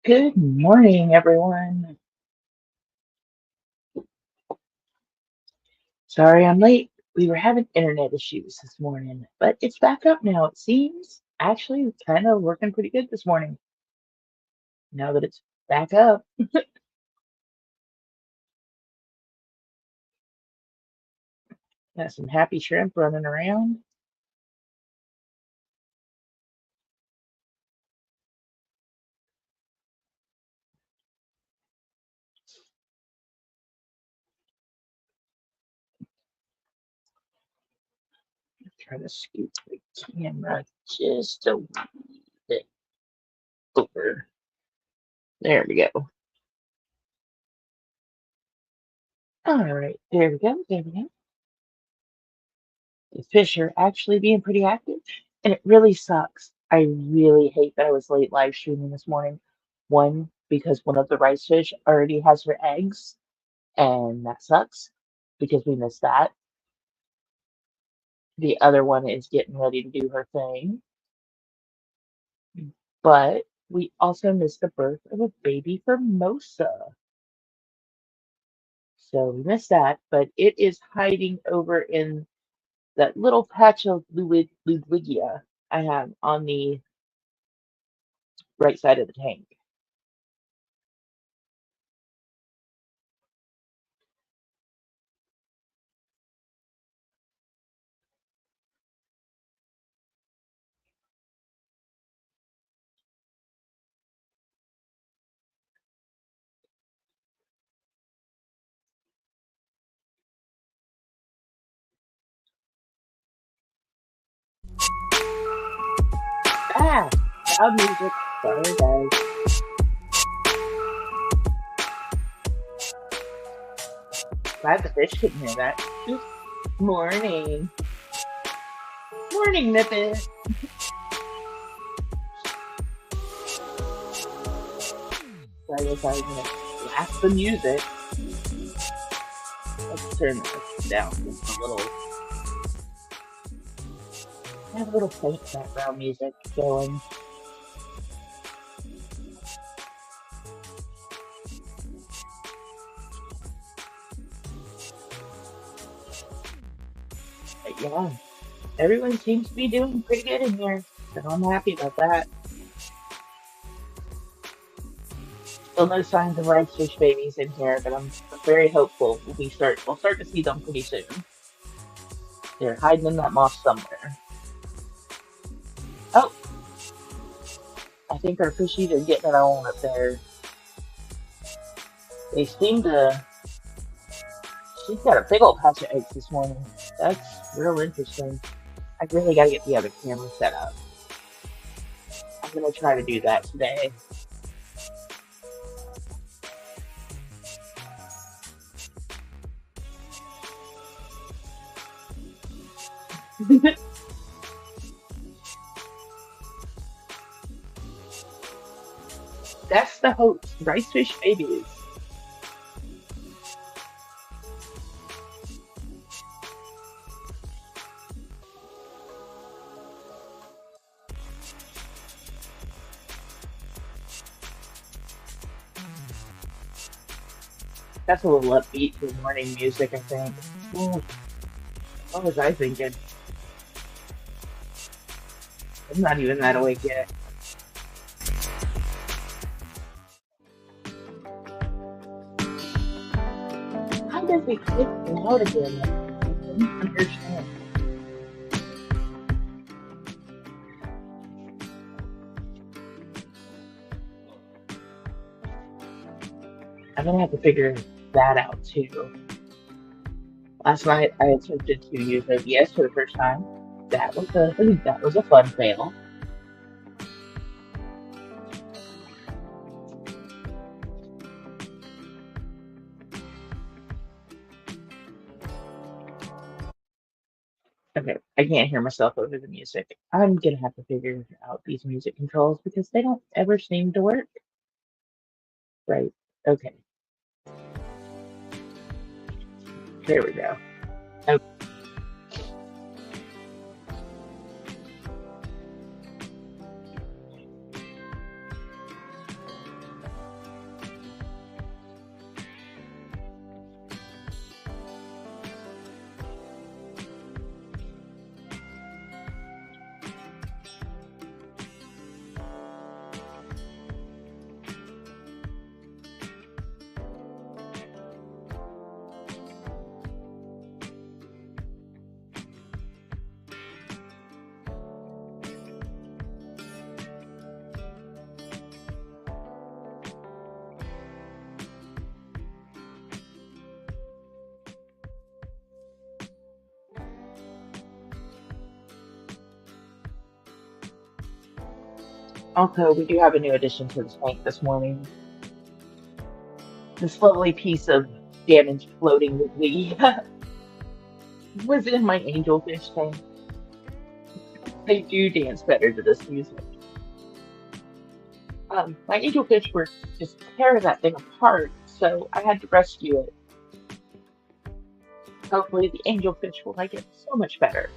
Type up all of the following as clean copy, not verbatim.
Good morning, everyone. Sorry I'm late. We were having internet issues this morning, but it's back up now, it seems. Actually, it's kind of working pretty good this morning now that it's back up. Got some happy shrimp running around. Try to scoot the camera just a wee bit over. There we go. All right, there we go. There we go. The fish are actually being pretty active, and it really sucks. I really hate that I was late live streaming this morning. One, because one of the rice fish already has her eggs, and that sucks because we missed that. The other one is getting ready to do her thing, but we also missed the birth of a baby for Mosa. So we missed that, but it is hiding over in that little patch of Ludwigia I have on the right side of the tank. Ah, loud music. Sorry, guys. Glad the fish couldn't hear that. Good morning. Morning, Nippet. So I guess I was gonna blast the music. Let's turn this down just a little. Have a little faint background music going. But yeah, everyone seems to be doing pretty good in here. So I'm happy about that. Still no signs of rice fish babies in here, but I'm very hopeful we'll start to see them pretty soon. They're hiding in that moss somewhere. Oh, I think our fishies are getting it on up there. They seem to. She's got a big old patch of eggs this morning. That's real interesting. I really got to get the other camera set up. I'm gonna try to do that today. That's the hope. Rice fish babies. That's a little upbeat for morning music, I think. Ooh, what was I thinking? I'm not even that awake yet. How does it click loud again? I don't understand. I'm gonna have to figure that out too. Last night I attempted to use OBS for the first time. That was a fun fail. Okay, I can't hear myself over the music. I'm gonna have to figure out these music controls because they don't ever seem to work. Right. Okay, there we go. Oh, Also, we do have a new addition to the tank this morning. This lovely piece of damaged floating woodweed was in my angelfish tank. They do dance better to this music. My angelfish were just tearing that thing apart, so I had to rescue it. Hopefully, the angelfish will like it so much better.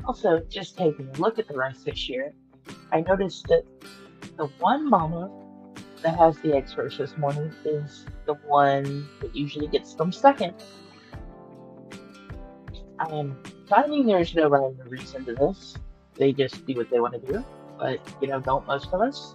Also, just taking a look at the rice fish here, I noticed that the one mama that has the eggs first this morning is the one that usually gets them second. I am finding there's no rhyme or reason to this. They just do what they want to do. But, don't most of us?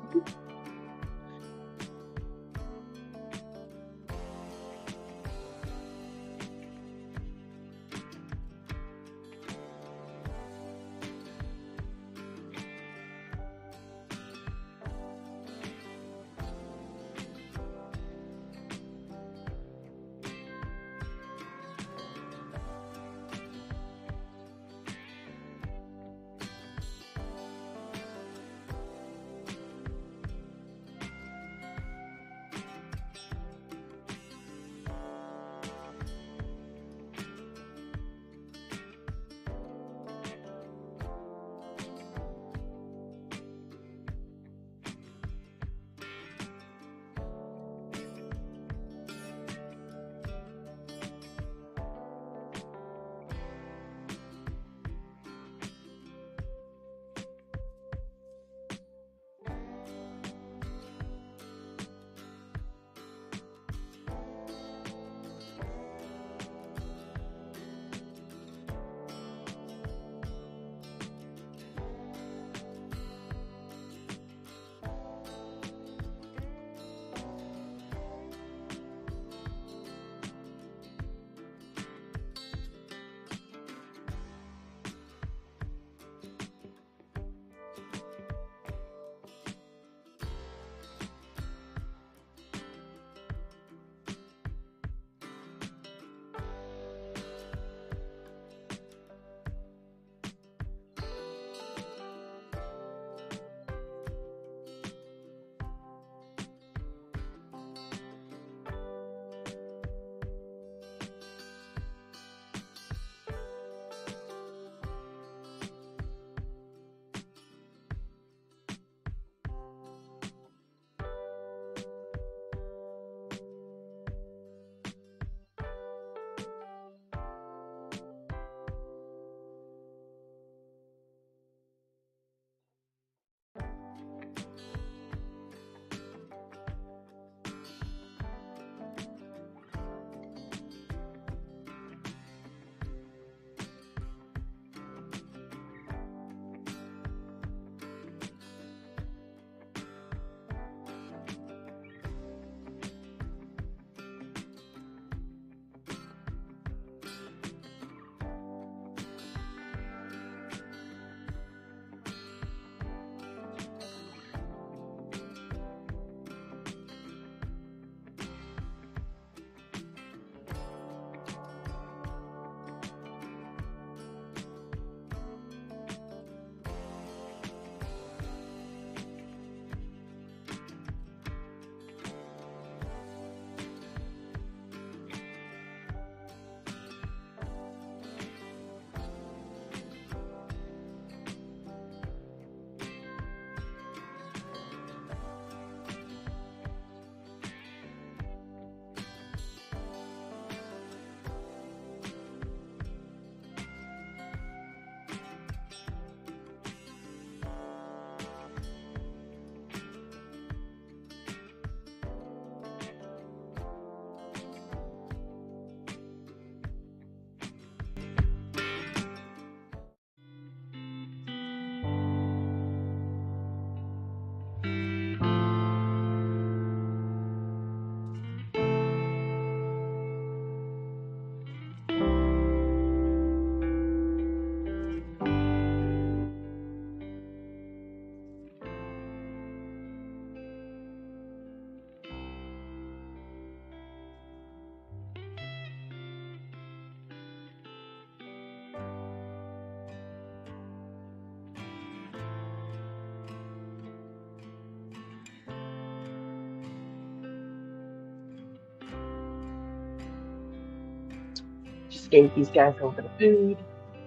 Just gave these guys a little bit of food.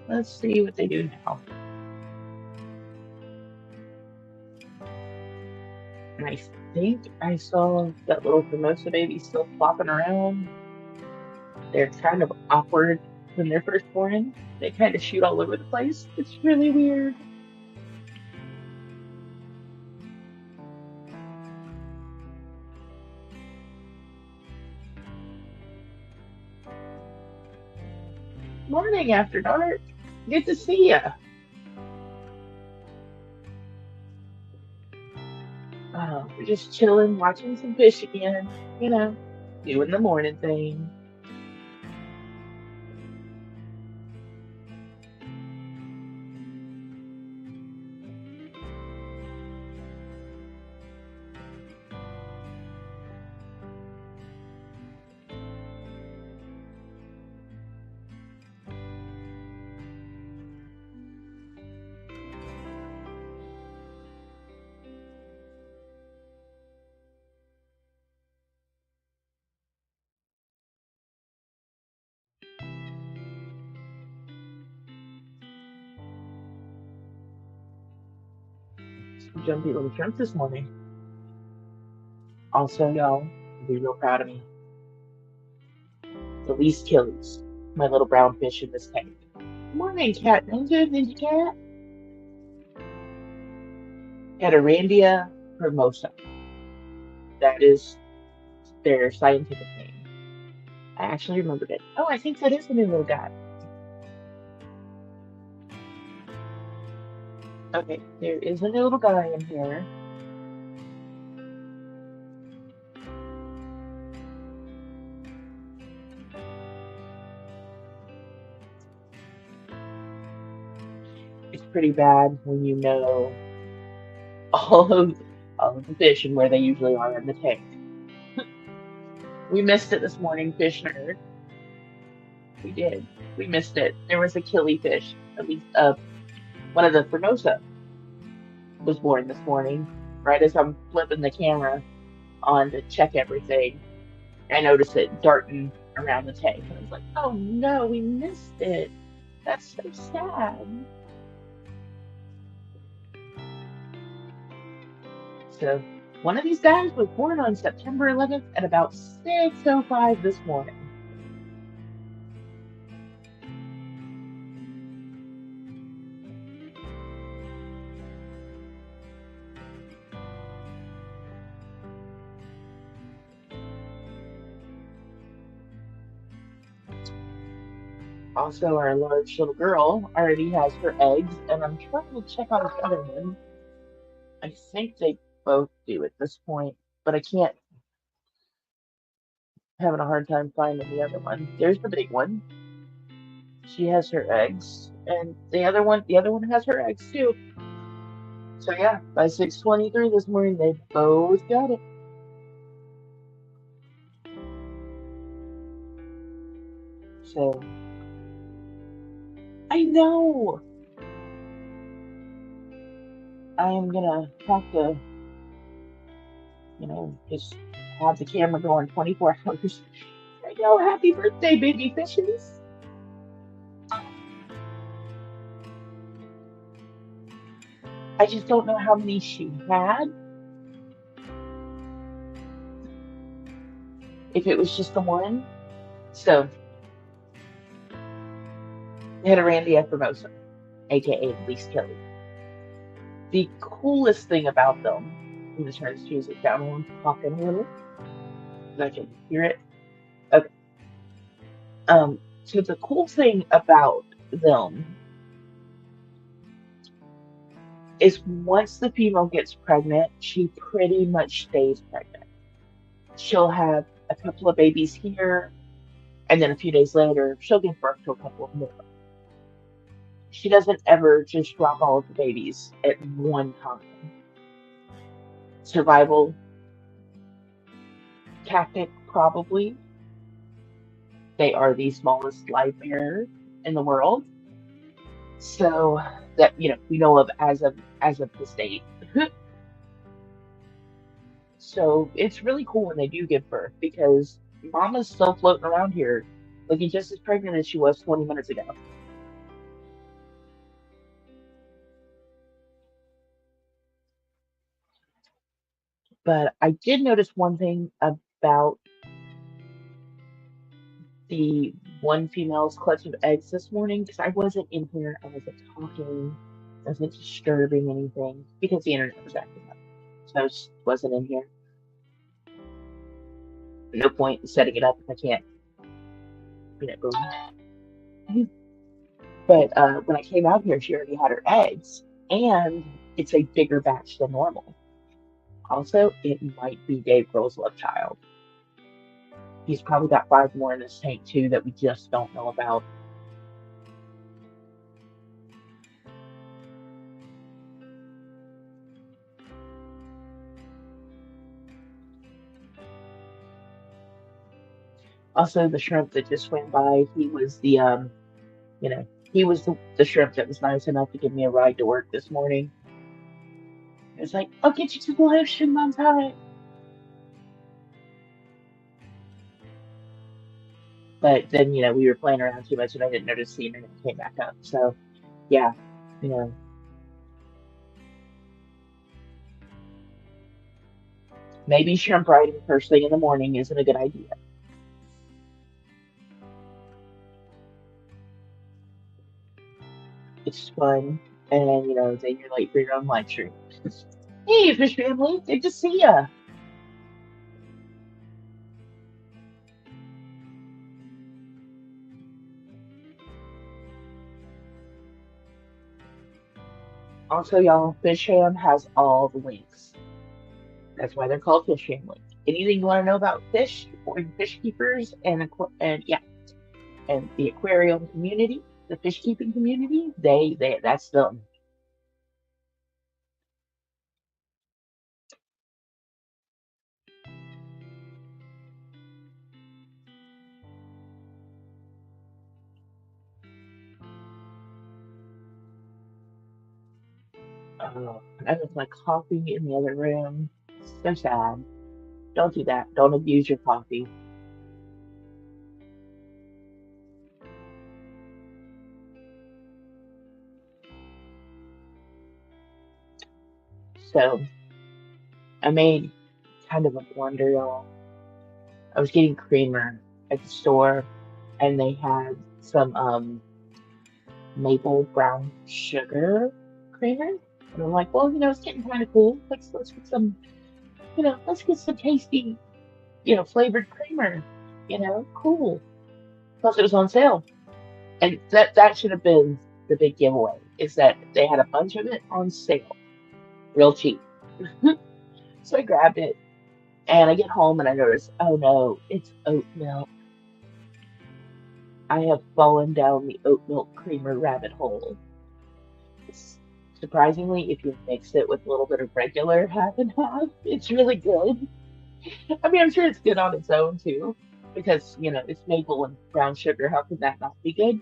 Let's see what they do now. And I think I saw that little Formosa baby still flopping around. They're kind of awkward when they're first born. They kind of shoot all over the place. It's really weird. Morning after dark. Good to see ya. We're just chilling, watching some fish again. You know, doing the morning thing. Some jumpy little shrimp this morning. Also, y'all, be real proud of me. The least killies. My little brown fish in this tank. Morning, cat ninja, ninja cat. Heterandia hermosa. That is their scientific name. I actually remembered it. Oh, I think that is the new little guy. Okay, there is a new little guy in here. It's pretty bad when you know all of the fish and where they usually are in the tank. We missed it this morning, fish nerd. We did. We missed it. There was a killifish, at least one of the Formosa was born this morning. Right as I'm flipping the camera on to check everything, I noticed it darting around the tank, and I was like, "Oh no, we missed it. That's so sad." So one of these guys was born on September 11th at about 6:05 this morning. Also, our large little girl already has her eggs, and I'm trying to check on the other one. I think they both do at this point, but I can't. Having a hard time finding the other one. There's the big one. She has her eggs, and the other one has her eggs too. So yeah, by 6:23 this morning, they both got it. So I know I am gonna have to, just have the camera going 24 hours. I know. Happy birthday, baby fishes. I just don't know how many she had. If it was just the one. So they had a Randy Formosa, aka Least Kelly. The coolest thing about them, I'm gonna turn this music down and talking a little, so I can hear it. Okay. So the cool thing about them is once the female gets pregnant, she pretty much stays pregnant. She'll have a couple of babies here, and then a few days later, she'll give birth to a couple of more. She doesn't ever just drop all of the babies at one time. Survival tactic, probably. They are the smallest live bearer in the world, so that we know of as of this date. So it's really cool when they do give birth because mama's still floating around here looking just as pregnant as she was 20 minutes ago. But I did notice one thing about the one female's clutch of eggs this morning because I wasn't in here, I wasn't talking, I wasn't disturbing anything because the internet was acting up. So I just wasn't in here. No point in setting it up if I can't, go. But when I came out here, she already had her eggs, and it's a bigger batch than normal. Also, it might be Dave Grohl's love child. He's probably got 5 more in this tank too that we just don't know about. Also, the shrimp that just swam by, he was the shrimp that was nice enough to give me a ride to work this morning. It was like, I'll get you to the ocean on time. But then, we were playing around too much and I didn't notice the internet came back up. So, yeah, you know, maybe shrimp riding first thing in the morning isn't a good idea. It's fun. And, then you're late for your own lecture. Hey, fish family, good to see ya. Also, y'all, Fish Fam has all the links. That's why they're called Fish Family. Anything you want to know about fish or fish keepers and the aquarium community, the fish keeping community, that's them. I left my coffee in the other room. So sad. Don't do that. Don't abuse your coffee. So I made kind of a blunder, y'all. I was getting creamer at the store, and they had some maple brown sugar creamer. And I'm like, well, it's getting kind of cool. Let's get some, let's get some tasty, flavored creamer. Cool. Plus it was on sale, and that should have been the big giveaway. Is that they had a bunch of it on sale, real cheap. So I grabbed it, and I get home and I notice, oh no, it's oat milk. I have fallen down the oat milk creamer rabbit hole. Surprisingly, if you mix it with a little bit of regular half and half, it's really good. I mean, I'm sure it's good on its own too, because it's maple and brown sugar. How could that not be good?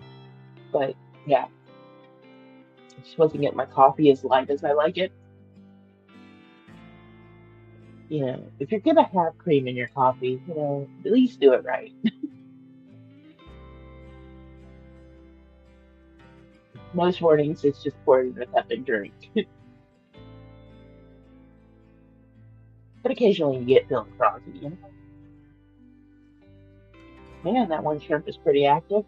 But yeah, I just wasn't getting my coffee as light as I like it. If you're gonna have cream in your coffee, at least do it right. Most mornings, it's just pour it in a cup and drink. But occasionally you get feeling froggy. Man, that one shrimp is pretty active.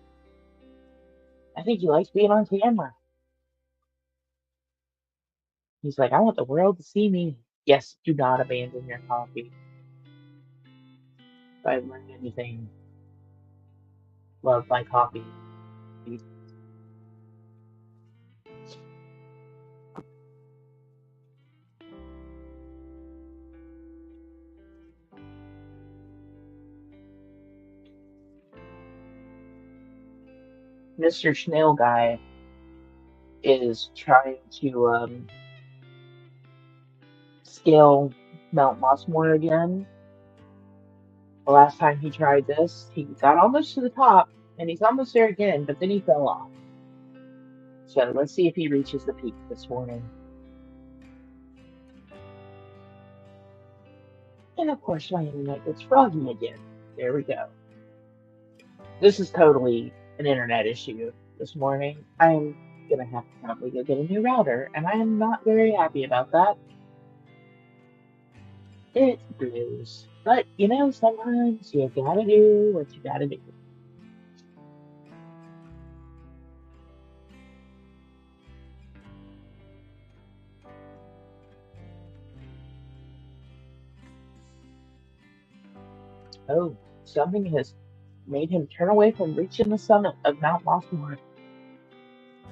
I think he likes being on camera. He's like, I want the world to see me. Yes, do not abandon your coffee. If I've learned anything, love my coffee. Mr. Snail Guy is trying to scale Mount Mossmore again. The last time he tried this, he got almost to the top, and he's almost there again, but then he fell off. So let's see if he reaches the peak this morning. And of course, my internet gets froggy again. There we go. This is totally an internet issue this morning. I'm gonna have to probably go get a new router, and I am not very happy about that. It blues. But sometimes you gotta do what you gotta do. Oh, something has made him turn away from reaching the summit of Mount Mossmore.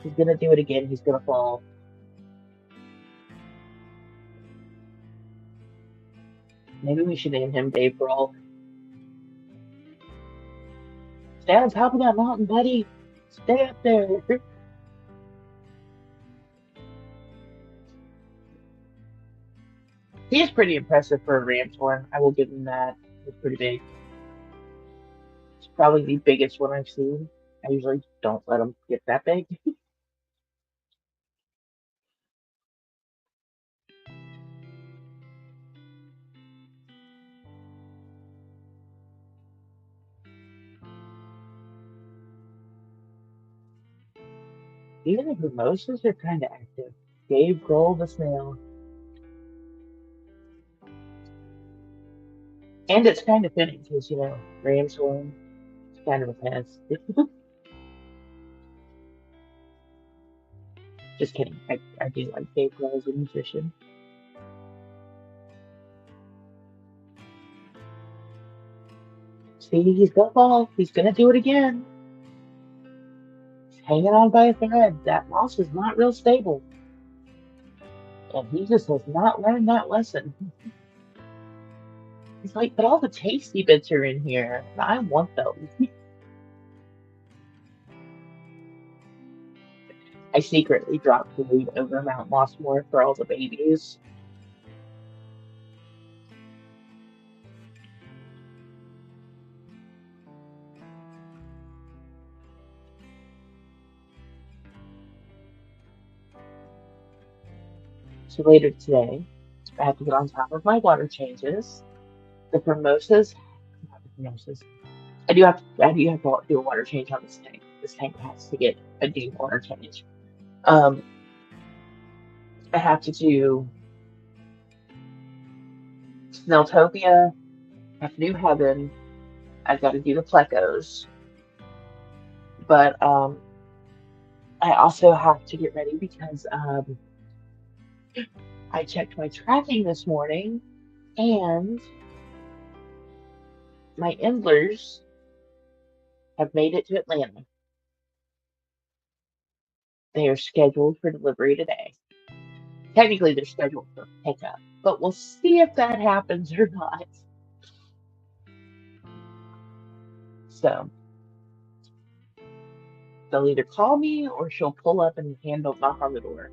He's gonna do it again. He's gonna fall. Maybe we should name him Dave Brawl. Stay on top of that mountain, buddy. Stay up there. He is pretty impressive for a Ramshorn. I will give him that. He's pretty big. It's probably the biggest one I've seen. I usually don't let them get that big. Even the mimosas are kind of active. Dave Grohl the snail. And it's kind of fitting because, Ramshorn is kind of a pest. Just kidding. I do like Dave Grohl as a musician. See, he's gonna fall. He's gonna do it again. He's hanging on by a thread. That moss is not real stable. And he just has not learned that lesson. He's like, but all the tasty bits are in here, and I want those. I secretly dropped food over Mount Mossmore for all the babies. So later today, I have to get on top of my water changes. The mimosas, not the mimosas. I do have to do a water change on this tank. This tank has to get a deep water change. Um, I have to do Snelltopia, I have to do Heaven. I've got to do the Plecos, but I also have to get ready because I checked my tracking this morning, and my Endlers have made it to Atlanta. They are scheduled for delivery today. Technically, they're scheduled for pickup, but we'll see if that happens or not. So they'll either call me or she'll pull up and knock on the door.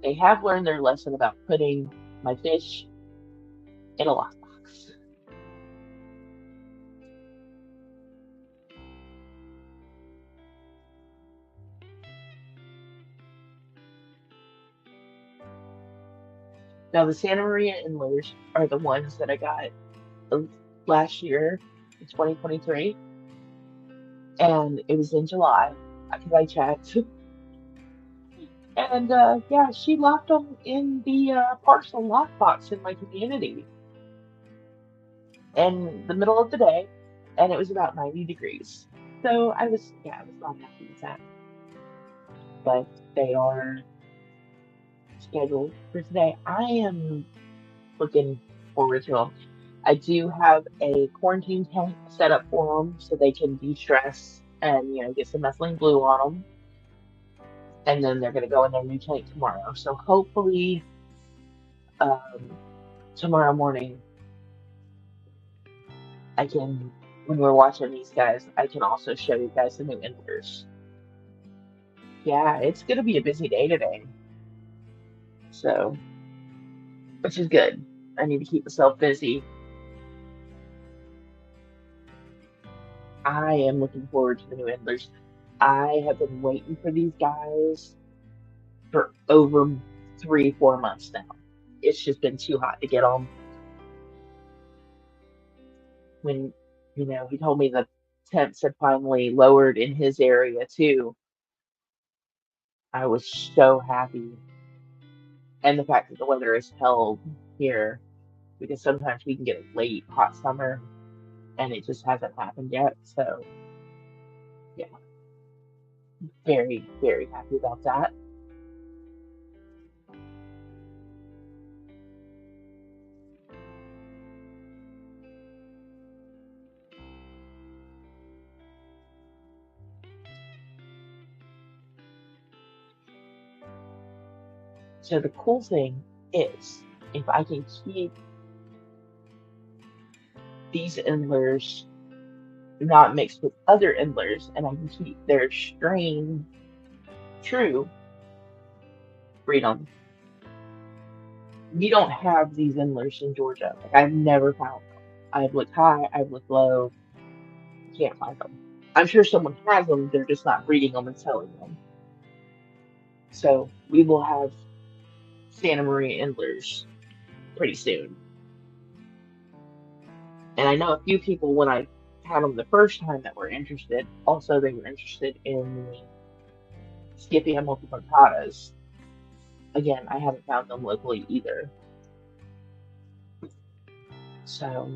They have learned their lesson about putting my fish in a lockbox. Now, the Santa Maria Endlers are the ones that I got last year in 2023, and it was in July because I checked. And yeah, she locked them in the parcel lockbox in my community in the middle of the day, and it was about 90 degrees. So I was not happy with that. But they are scheduled for today. I am looking forward to them. I do have a quarantine tank set up for them so they can de-stress and get some methylene blue on them, and then they're going to go in their new tank tomorrow. So hopefully, um, tomorrow morning, when we're watching these guys, I can also show you guys the new Endlers. Yeah, it's going to be a busy day today. So, which is good. I need to keep myself busy. I am looking forward to the new Endlers. I have been waiting for these guys for over 3-4 months now. It's just been too hot to get them. When he told me that temps had finally lowered in his area too, I was so happy. And the fact that the weather is held here, because sometimes we can get a late hot summer and it just hasn't happened yet. So, yeah, very, very happy about that. So, the cool thing is if I can keep these endlers not mixed with other endlers and I can keep their strain true, breed them. We don't have these endlers in Georgia. Like, I've never found them. I've looked high, I've looked low, can't find them. I'm sure someone has them, they're just not breeding them and selling them. So we will have Santa Maria endlers pretty soon. And I know a few people when I had them the first time that were interested. Also, they were interested in the Scipia multipunctatas. Again, I haven't found them locally either. So,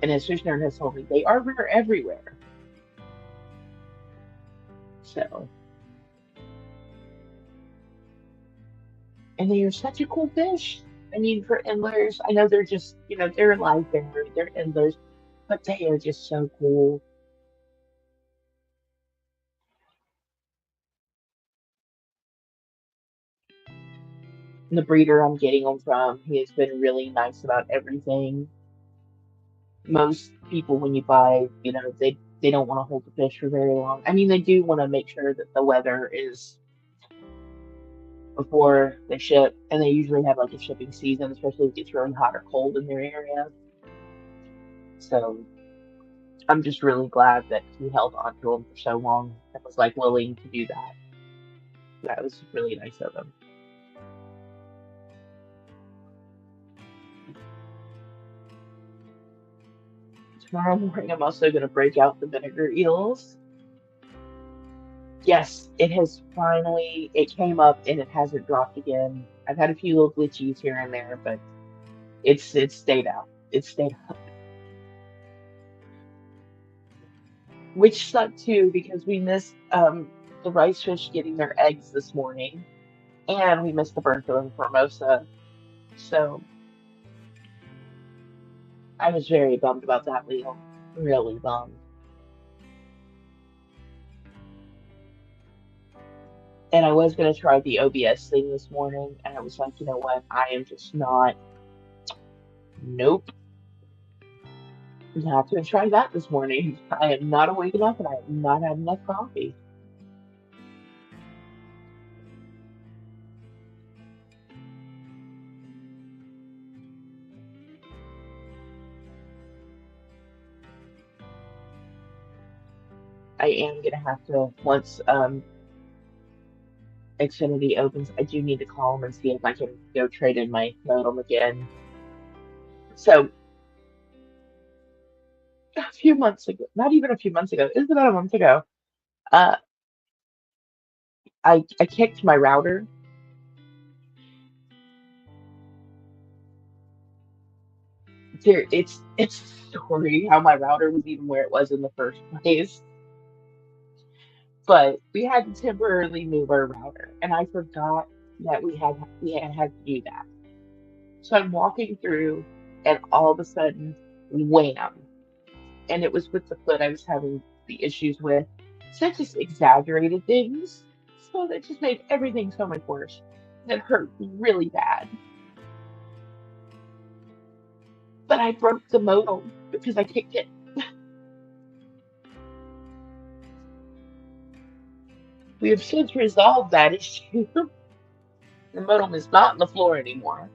and as Fish Nerd has told me, they are rare everywhere. So, and they are such a cool fish. I mean, for endlers, I know they're just, they're live bearers, they're endlers, but they are just so cool. The breeder I'm getting them from, he has been really nice about everything. Most people, when you buy, they don't want to hold the fish for very long. I mean, they do want to make sure that the weather is before they ship, and they usually have like a shipping season, especially if it gets really hot or cold in their area. So I'm just really glad that he held on to them for so long and was like willing to do that. That was really nice of him. Tomorrow morning, I'm also going to break out the vinegar eels. Yes, it has finally, it came up and it hasn't dropped again. I've had a few little glitchies here and there, but it's stayed out. It stayed up. Which sucked too because we missed the rice fish getting their eggs this morning and we missed the Bertha and Formosa. So I was very bummed about that, Leo. Really bummed. And I was gonna try the OBS thing this morning, and I was like, you know what? I am just not. Nope. I'm gonna have to try that this morning. I am not awake enough, and I have not had enough coffee. I am gonna have to once Xfinity opens. I do need to call them and see if I can go trade in my modem again. So a few months ago, not even a few months ago, it was about a month ago. Uh, I kicked my router. It's a story how my router was even where it was in the first place. But we had to temporarily move our router, and I forgot that we had to do that. So I'm walking through, and all of a sudden, wham! And it was with the foot I was having the issues with. So I just exaggerated things. So that just made everything so much worse. It hurt really bad. But I broke the modem because I kicked it. We have since resolved that issue. The modem is not on the floor anymore.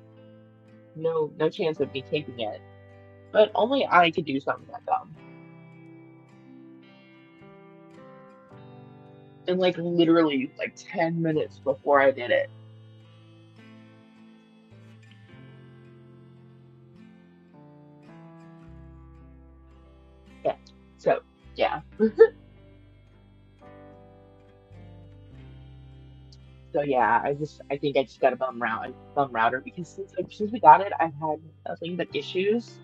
No, no chance of me taking it. But only I could do something that dumb. And like literally like 10 minutes before I did it. Yeah. So yeah. So yeah, I think I just got a bum router because since we got it, I've had nothing but issues,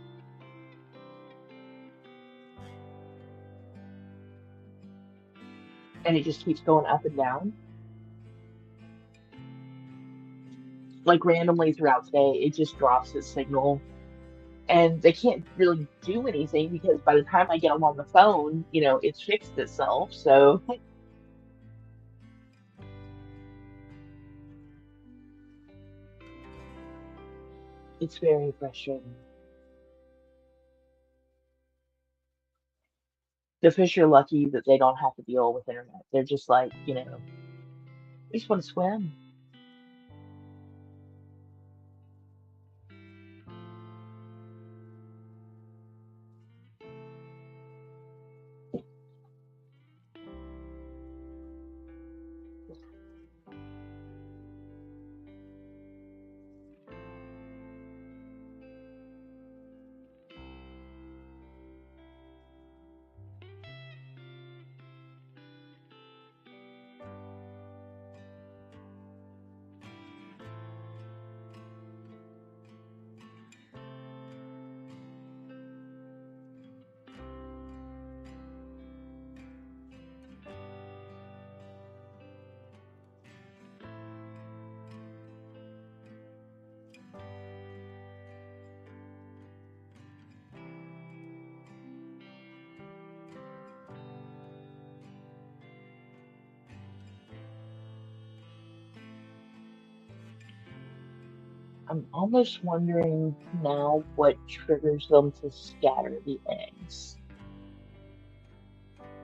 and it just keeps going up and down. Like randomly throughout today, it just drops its signal, and they can't really do anything because by the time I get them on the phone, it's fixed itself. So it's very frustrating. The fish are lucky that they don't have to deal with internet. They're just like, they just want to swim. I'm almost wondering now what triggers them to scatter the eggs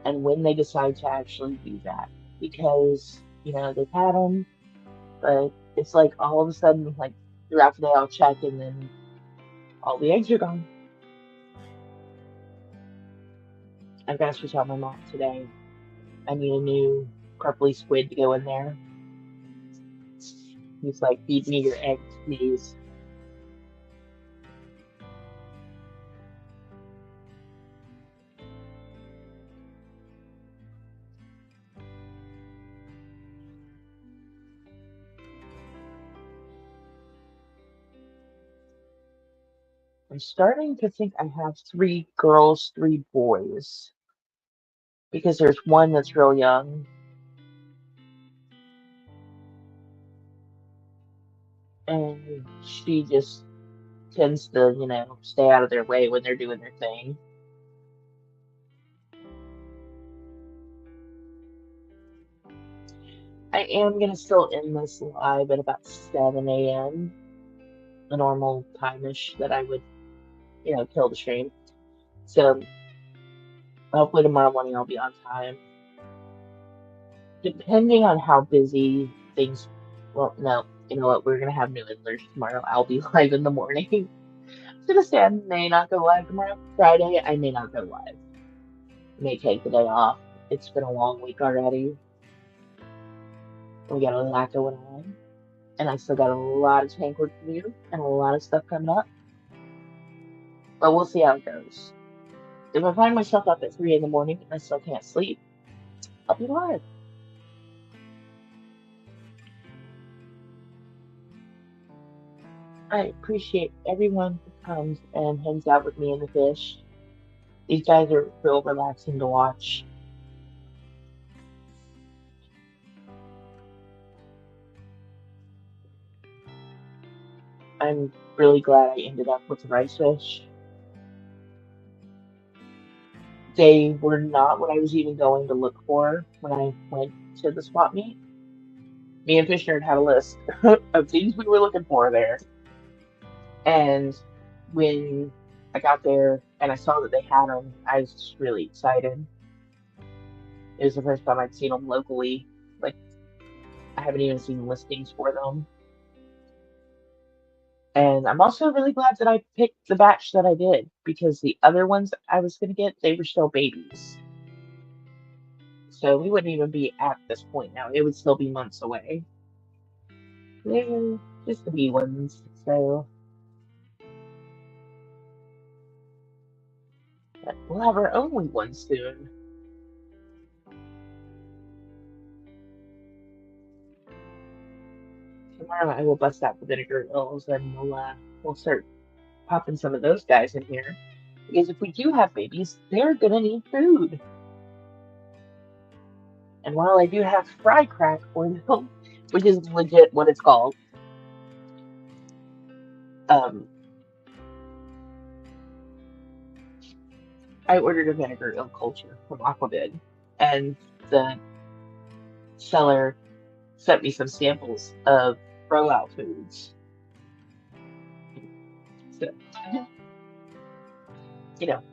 and when they decide to actually do that. Because, they've had them, but it's like all of a sudden, like throughout the day, I'll check and then all the eggs are gone. I've got to switch out my mop today. I need a new purpley squid to go in there. He's like, feed me your eggs, please. I'm starting to think I have three girls, three boys, because there's one that's real young, and she just tends to, stay out of their way when they're doing their thing. I am gonna still end this live at about 7 a.m., the normal time-ish that I would, kill the stream. So hopefully tomorrow morning I'll be on time. Depending on how busy things, well, no, you know what, we're gonna have new endlers tomorrow. I'll be live in the morning. I was gonna say I may not go live tomorrow. Friday, I may not go live. May take the day off. It's been a long week already. We got a lot going on. And I still got a lot of tank work to do and a lot of stuff coming up. But we'll see how it goes. If I find myself up at 3 in the morning and I still can't sleep, I'll be live. I appreciate everyone who comes and hangs out with me and the fish. These guys are real relaxing to watch. I'm really glad I ended up with the rice fish. They were not what I was even going to look for when I went to the swap meet. Me and Fish Nerd had a list of things we were looking for there. And when I got there and I saw that they had them, I was just really excited. It was the first time I'd seen them locally. Like, I haven't even seen listings for them. And I'm also really glad that I picked the batch that I did because the other ones I was going to get, they were still babies. So we wouldn't even be at this point now. It would still be months away. They're just the wee ones. So but we'll have our own wee ones soon. Tomorrow I will bust out the vinegar oils and we'll start popping some of those guys in here. Because if we do have babies, they're gonna need food. And while I do have fry crack for them, which is legit what it's called, um, I ordered a vinegar eel culture from Aquatic, and the seller sent me some samples of throw out foods. So,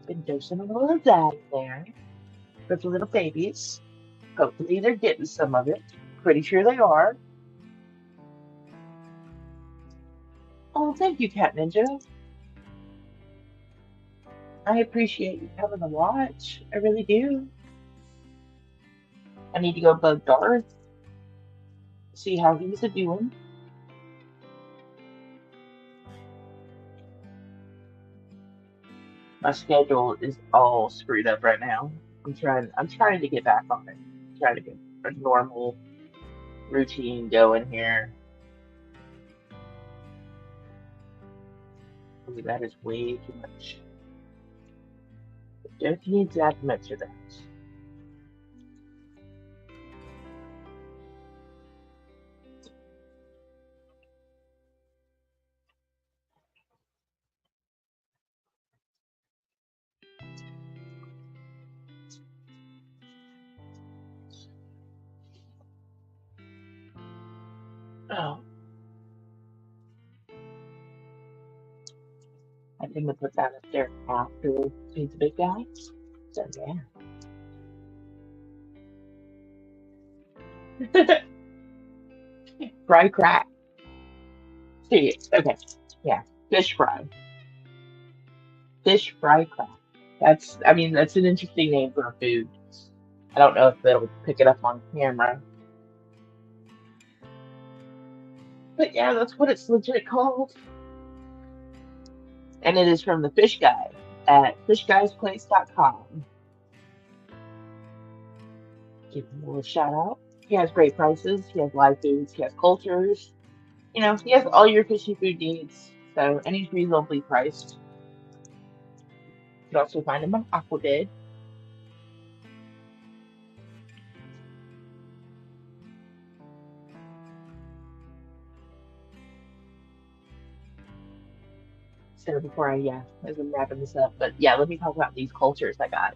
been dosing a little of that in there for the little babies. Hopefully they're getting some of it. Pretty sure they are. Oh, thank you, Cat Ninja. I appreciate you coming to watch. I really do. I need to go bug Darth, see how he's a doing. My schedule is all screwed up right now. I'm trying to get back on it. Trying to get a normal routine going here. Ooh, that is way too much. Don't need that much of that. Oh, I think we'll put that up there after we feed the big guy. So yeah. Fry crack. See, okay. Yeah. Fish fry. Fish fry crack. That's an interesting name for a food. I don't know if it'll pick it up on camera. But yeah, that's what it's legit called. And it is from the fish guy at fishguysplace.com. Give him a little shout out. He has great prices. He has live foods. He has cultures. He has all your fishy food needs. So, and he's reasonably priced. You can also find him on Aquavid. So before as I'm wrapping this up, but yeah, let me talk about these cultures I got.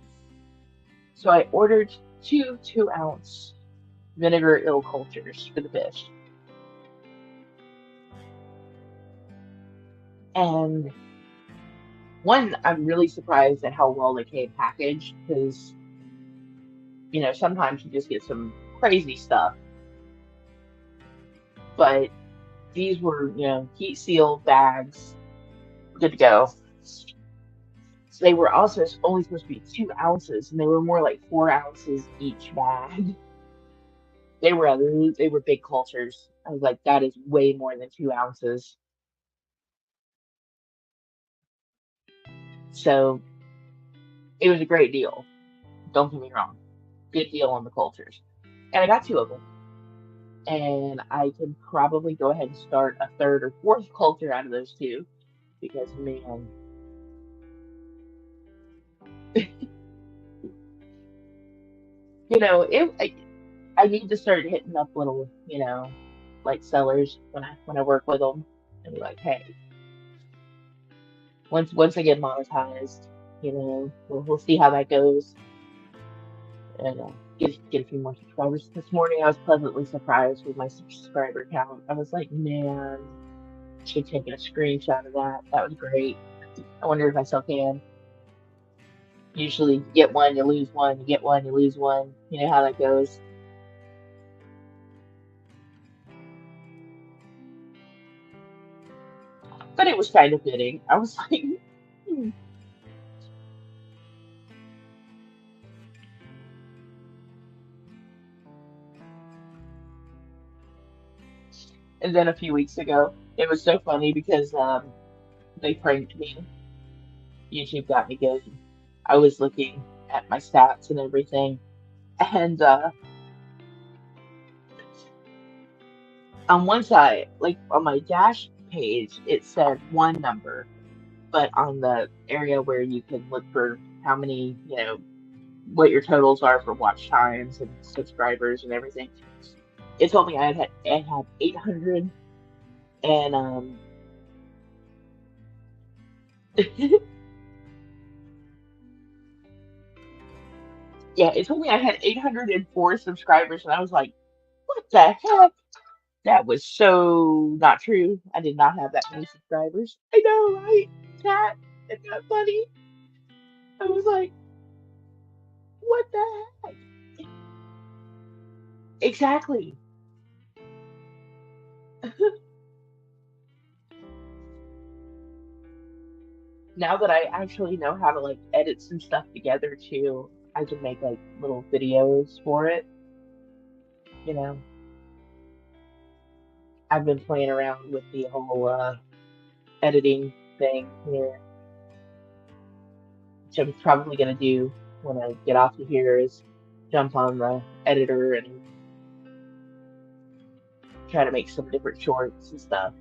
So I ordered two 2-ounce vinegar eel cultures for the fish. And one, I'm really surprised at how well they came packaged because, sometimes you just get some crazy stuff. But these were, heat sealed bags, good to go. So they were also only supposed to be 2 ounces, and they were more like 4 ounces each bag. They were big cultures. I was like, that is way more than 2 ounces. So it was a great deal. Don't get me wrong. Good deal on the cultures. And I got two of them. And I can probably go ahead and start a third or fourth culture out of those two. Because, man, I need to start hitting up little, like sellers when I work with them and be like, hey, once I get monetized, we'll see how that goes and get a few more subscribers. This morning I was pleasantly surprised with my subscriber count. I was like, man, should have taken a screenshot of that. That was great. I wonder if I still can. Usually you get one, you lose one, you get one, you lose one. You know how that goes. But it was kind of fitting. I was like, hmm. And then a few weeks ago, it was so funny because they pranked me. YouTube got me good. I was looking at my stats and everything, and on one side, like on my dash page, it said one number, but on the area where you can look for how many, what your totals are for watch times and subscribers and everything, it told me I had 800 and yeah, it told me I had 804 subscribers, and I was like, what the heck? That was so not true. I did not have that many subscribers. I know, right? Cat, isn't that funny? I was like, what the heck? Exactly. Now that I actually know how to like edit some stuff together too, I can make like little videos for it. You know, I've been playing around with the whole editing thing here, which I'm probably gonna do when I get off of here is jump on the editor and try to make some different shorts and stuff.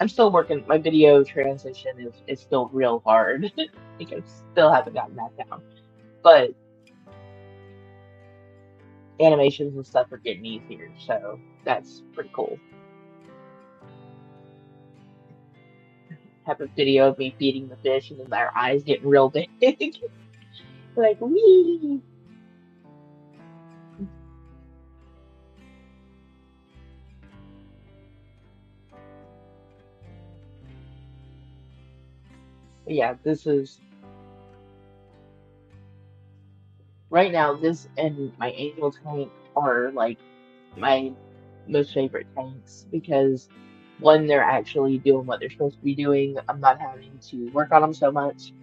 I'm still working. My video transition is still real hard. Like I still haven't gotten that down, but animations and stuff are getting easier, so that's pretty cool. Have a video of me feeding the fish and then their eyes getting real big, like wee. Yeah, this is right now. This and my angel tank are like my most favorite tanks because one, they're actually doing what they're supposed to be doing. I'm not having to work on them so much.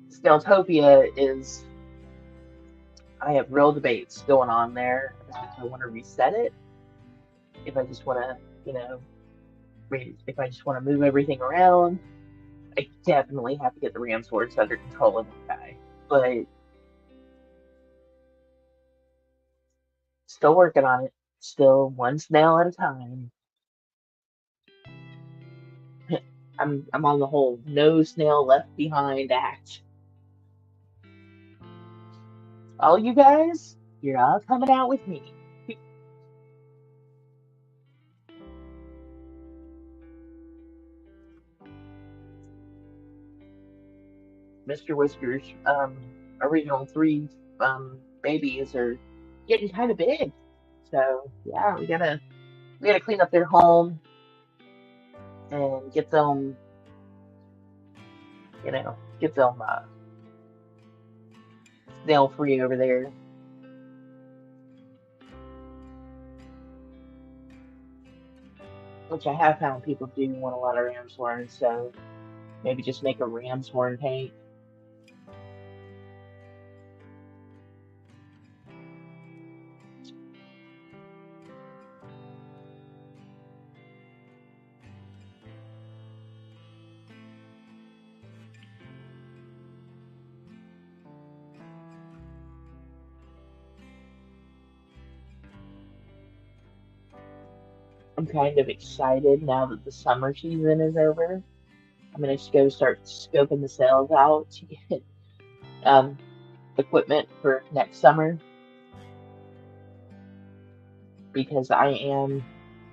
Steltopia is, I have real debates going on there about if I want to reset it, if I just want to, if I just want to move everything around. I definitely have to get the ram swords under control of that guy, but still working on it. Still one snail at a time. I'm on the whole no snail left behind act. All you guys, you're all coming out with me. Mr. Whisker's original three babies are getting kind of big. So yeah, we gotta clean up their home and get them snail free over there. Which I have found people do want a lot of ram's horn, so maybe just make a ram's horn tank. I'm kind of excited now that the summer season is over. I'm gonna just go start scoping the sales out to get um, equipment for next summer because I am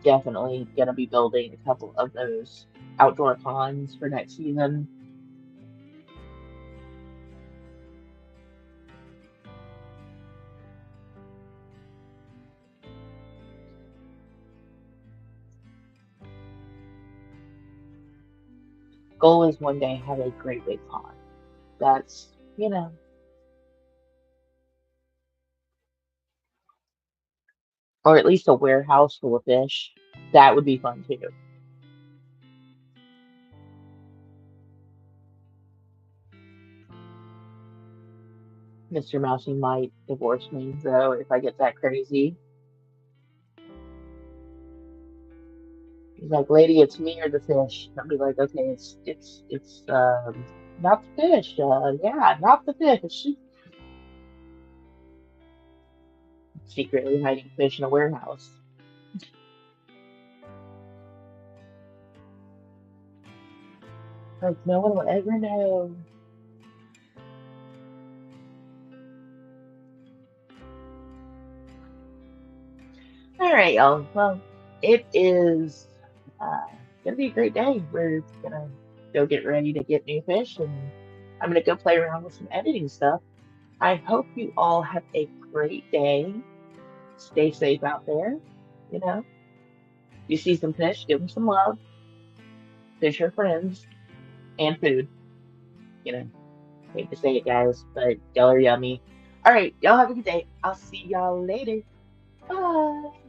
definitely gonna be building a couple of those outdoor ponds for next season. Goal is one day have a great big pond. That's, you know, or at least a warehouse full of fish. That would be fun too. Mr. Mousey might divorce me though if I get that crazy. He's like, lady, it's me or the fish. I'll be like, okay, it's not the fish. Yeah, not the fish. Secretly hiding fish in a warehouse. Like no one will ever know. All right, y'all. Well, it is uh, gonna be a great day. We're gonna go get ready to get new fish, and I'm gonna go play around with some editing stuff. I hope you all have a great day. Stay safe out there. You know, you see some fish, give them some love. Fish are friends and food. You know, hate to say it, guys, but y'all are yummy. All right, y'all have a good day. I'll see y'all later. Bye.